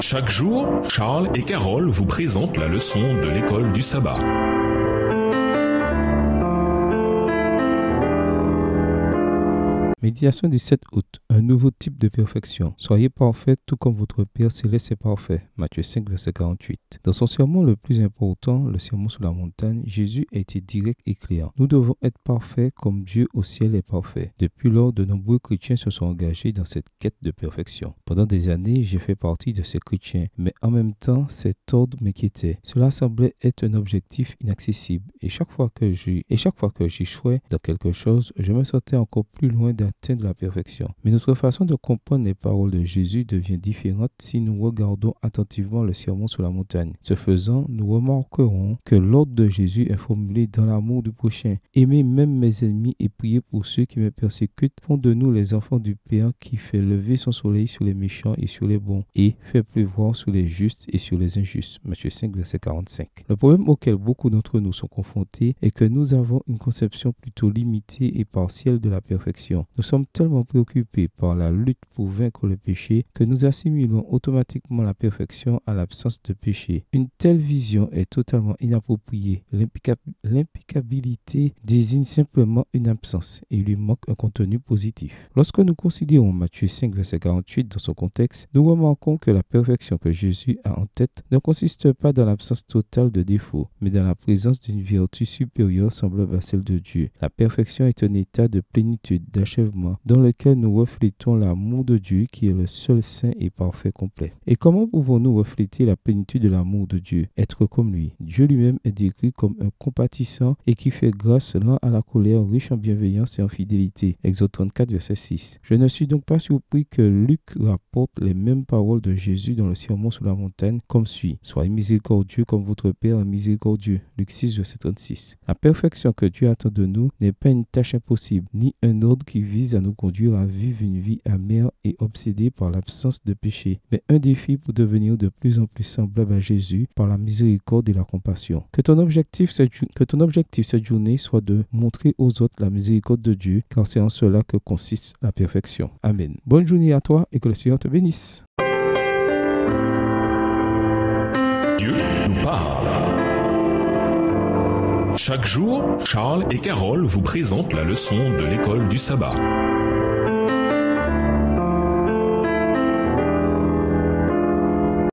Chaque jour, Charles et Carole vous présentent la leçon de l'école du sabbat. Méditation du 7 août. Un nouveau type de perfection. Soyez parfaits tout comme votre Père Céleste est parfait. Matthieu 5, verset 48. Dans son sermon le plus important, le sermon sur la montagne, Jésus a été direct et clair. Nous devons être parfaits comme Dieu au ciel est parfait. Depuis lors, de nombreux chrétiens se sont engagés dans cette quête de perfection. Pendant des années, j'ai fait partie de ces chrétiens, mais en même temps, cet ordre m'inquiétait. Cela semblait être un objectif inaccessible. Et chaque fois que j'échouais dans quelque chose, je me sentais encore plus loin d'atteindre la perfection. Mais notre façon de comprendre les paroles de Jésus devient différente si nous regardons attentivement le sermon sur la montagne. Ce faisant, nous remarquerons que l'ordre de Jésus est formulé dans l'amour du prochain. Aimer même mes ennemis et prier pour ceux qui me persécutent font de nous les enfants du Père qui fait lever son soleil sur les méchants et sur les bons et fait pleuvoir sur les justes et sur les injustes. Matthieu 5, verset 45. Le problème auquel beaucoup d'entre nous sont confrontés est que nous avons une conception plutôt limitée et partielle de la perfection. Nous sommes tellement préoccupés par la lutte pour vaincre le péché que nous assimilons automatiquement la perfection à l'absence de péché. Une telle vision est totalement inappropriée. L'impeccabilité désigne simplement une absence et lui manque un contenu positif. Lorsque nous considérons Matthieu 5, verset 48 dans son contexte, nous remarquons que la perfection que Jésus a en tête ne consiste pas dans l'absence totale de défauts, mais dans la présence d'une vertu supérieure semblable à celle de Dieu. La perfection est un état de plénitude, d'achèvement, dans lequel nous reflétons l'amour de Dieu qui est le seul saint et parfait complet. Et comment pouvons-nous refléter la plénitude de l'amour de Dieu? Être comme lui. Dieu lui-même est décrit comme un compatissant et qui fait grâce lent à la colère, riche en bienveillance et en fidélité. Exode 34, verset 6. Je ne suis donc pas surpris que Luc rapporte les mêmes paroles de Jésus dans le sermon sur la montagne comme suit. Soyez miséricordieux comme votre Père est miséricordieux. Luc 6, verset 36. La perfection que Dieu attend de nous n'est pas une tâche impossible, ni un ordre qui vise à nous conduire à vivre une vie amère et obsédée par l'absence de péché, mais un défi pour devenir de plus en plus semblable à Jésus par la miséricorde et la compassion. Que ton objectif cette journée soit de montrer aux autres la miséricorde de Dieu, car c'est en cela que consiste la perfection. Amen. Bonne journée à toi et que le Seigneur te bénisse. Dieu nous parle. Chaque jour, Charles et Carole vous présentent la leçon de l'école du sabbat.